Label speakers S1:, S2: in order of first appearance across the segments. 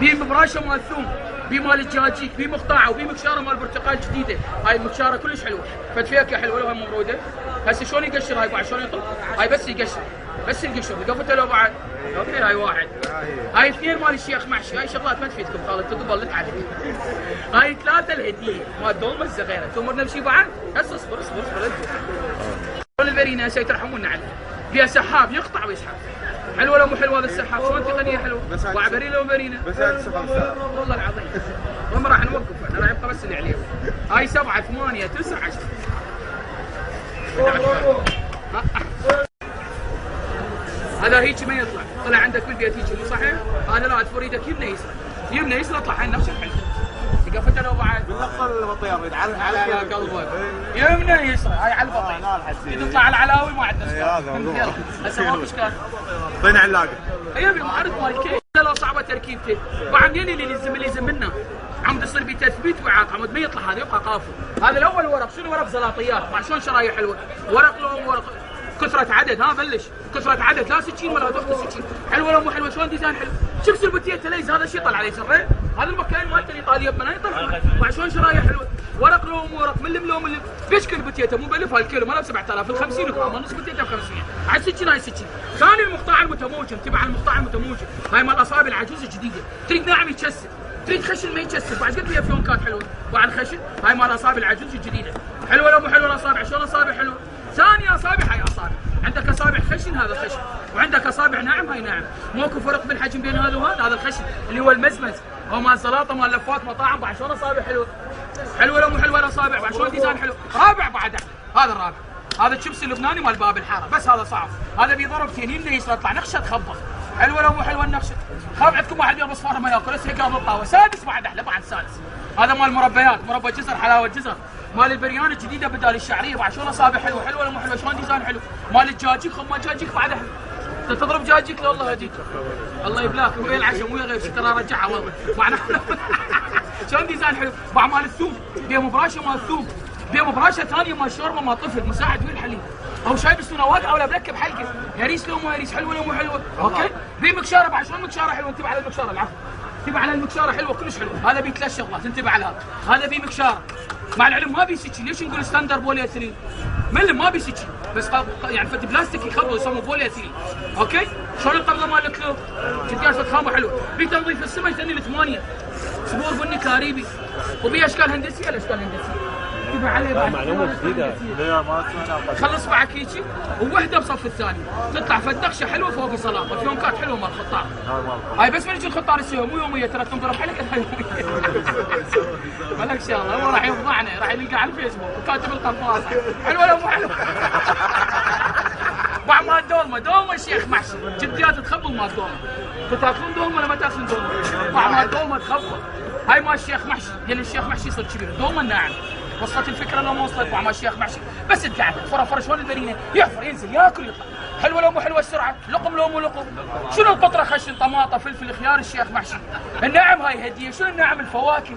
S1: بي مبراشه مال ثوم، بي مال الدجاجيك، بي مقطعه وبي مكشاره مال برتقال جديده. هاي المكشاره كلش حلوه، فتفيكه حلوه لو مبروده. هسه شلون يقشر هاي بعد شلون يطل؟ هاي بس يقشر، بس القشر لقفته لو بعد. اوكي هاي واحد. هاي اثنين مال الشيخ محشي، هاي شغلات ما تفيدكم خالد تقبل عليك. هاي ثلاثه الهديه مال دولمه الزغيره، تمرنا بشي بعد؟ هسه اصبر اصبر اصبر. شلون البرينه هسه ترحمونا عليها. فيها سحاب يقطع ويسحب. حلوه لو مو حلوه هذا السحاب، شلون تقنيه حلوه؟ وعبري لو برينه.
S2: بس هذا 7
S1: والله العظيم. وما راح نوقف احنا راح يبقى بس اللي عليه. هاي 7 8 9 10. هذا هيك ما يطلع، طلع عندك بالبيت هيك مو صحيح؟ هذا لا تفر ايدك يمنى يسرى، يمنى يسرى اطلع هاي نفس الحل. قفته لو بعد
S2: بالنقطة البطيئة يتعلم
S1: على قلبك. يمنى يسرى هاي على البطيء. تطلع على العلاوي ما عندنا سؤال. هسه ما اشكال.
S2: اعطينا علاقة.
S1: ايوه معرض مال الكيس لو صعبة تركيبته، بعد منين اللي يلزم منه؟ عمود يصير بتثبيت وعاء، عمود ما يطلع هذا يبقى قافل. هذا الاول ورق، شنو ورق زلاطيات؟ مع شلون شرايح حلوه؟ ورق لون ورق كثرة عدد، ها بلش كثرة عدد، لا سكين ولا تاخذ سكين، حلوه لو مو حلوه شلون ديزاين حلو، شوف البوتيه تليز هذا الشيء طلع عليه سرين، هذا المكان مالته الايطاليه بمناي يطلع، مع شلون شرايح حلوه، ورق لو مو ورق ملم لو ملم، بيشكل بوتيته مو بلف هالكيلو ما له 7000 ال 50 جرام، نص بوتيته ب 500، على السكين هاي سكين، ثاني المقطع المتموجن، تبع المقطع المتموجن، هاي مال اصابع العجوز الجديده، تريد ناعم يتشسر، تريد خشن ما يتشسر، بعد قد فيها فيونكات حلوه، بعد خشن، هاي مال اصابع العجوز الجديده، حلوه لو مو حلوه الاصابع، شلون اصابع حلوه؟ ثاني اصابع هاي اصابع، عندك اصابع خشن هذا خشن، وعندك اصابع ناعم هاي ناعم، ماكو فرق بالحجم بين هذا وهذا، هذا الخشن اللي هو المزمز، هو مال سلطه مال لفات مطاعم، بعد شلون اصابع حلوه؟ حلوه لو مو حلوه الاصابع، بعد شلون ديزاين حلو؟ رابع بعد هذا الرابع، هذا الشيبسي اللبناني مال باب الحاره، بس هذا صعب، هذا بيضربتين يمنى يسرى يطلع نقشه تخبط، حلوه لو مو حلوه النقشه، خاف عندكم واحد يوم اصفار ما ياكل، هسه قام الطاوه، سادس بعد احلى بعد سادس، هذا مال مربيات، مربى جزر حلاوه جزر، مال البريان الجديده بدال الشعريه، بعد شلون اصابع حلوه، حلوه ولا مو حلوه، شلون ديزاين حلو، مال الدجاجيك خما دجاجيك بعد احلى، تضرب دجاجيك لا الله يهديك، الله يبلاك ويا العشاء مو غير شيء ترى رجعها والله، معنا شلون ديزاين حلو، بعد مال الثوم، بيه مبراشه مال الثوم، بيه مبراشه ثانيه مال شوربه مال طفل مساعد وين الحليب، او شاي بسونه واقعه ولا بركب حلقه، يريس لو مو يريس، حلوه لو مو حلوه، اوكي، بيه مكشاره بعد شلون مكشاره حلوه، انتبه على المكشاره العفو، انتبه على المكشاره حلوه كلش حلوه، هذا بيه 3 شغلات انتبه على هذا بيه مكشاره، مع العلم ما بيسكين، ليش نقول ستاندر بوليثيلين؟ ملم ما بيسكين، بس يعني فد بلاستيك يخبط يسموه بوليثيلين، اوكي؟ شلون القبضه مال الكلوب؟ جديان فد خامه حلوه، بيه تنظيف السمك ثاني ل8، سبور بني كاريبي، وبيه اشكال هندسيه الاشكال هندسيه. انتبه عليه بعد
S2: معلومه جديده.
S1: خلص معك هيجي ووحده بصف الثاني، تطلع فدخشه حلوه فوق سلطه، فيونكات حلوه مال الخطار. هاي بس من يجي الخطار يسويها مو يوميه ترى تنضرب حلقه مالك شغله، هو راح يفضحنا، راح يلقى على الفيسبوك وكاتب القناص، حلوه ولا مو حلوه؟ بعد مال دولمه شيخ محشي، جديات تخبل مال دولمه، تاكلون دولمه ولا ما تاكلون دولمه؟ بعد مال دولمه تخبل، هاي مال الشيخ محشي، لان الشيخ محشي يصير كبير، دولمه ناعم. وصلت الفكره لو ما وصلت مع الشيخ محشي، بس تقعد فرفر شلون البرينه، يحفر ينزل ياكل يطلع، حلوه لو مو حلوه السرعه، لقم لو مو لقم، شنو القطره خشن طماطه فلفل خيار الشيخ محشي، النعم هاي هديه، شنو النعم الفواكه،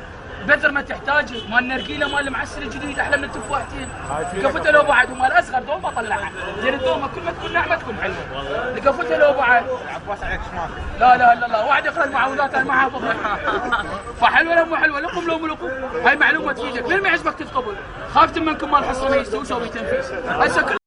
S1: بذر ما تحتاجه، مال النرجيله مال المعسل الجديد احلى من التفاحتين، قفته لو بعد ومال اصغر دوم بطلعها، لان الدومه كل ما تكون ناعمه تكون حلوه، قفته لو بعد
S2: عباس عليك شمال.
S1: لا واحد يقرا المعوذات انا ما حافظها فحلوه لو مو حلوه، لقم لو مو لقم، هاي معلومه تفيدك، من ما يعجبك تتقبل، خاف منكم مال حصه ما يستوي سوي تنفيذ، هسه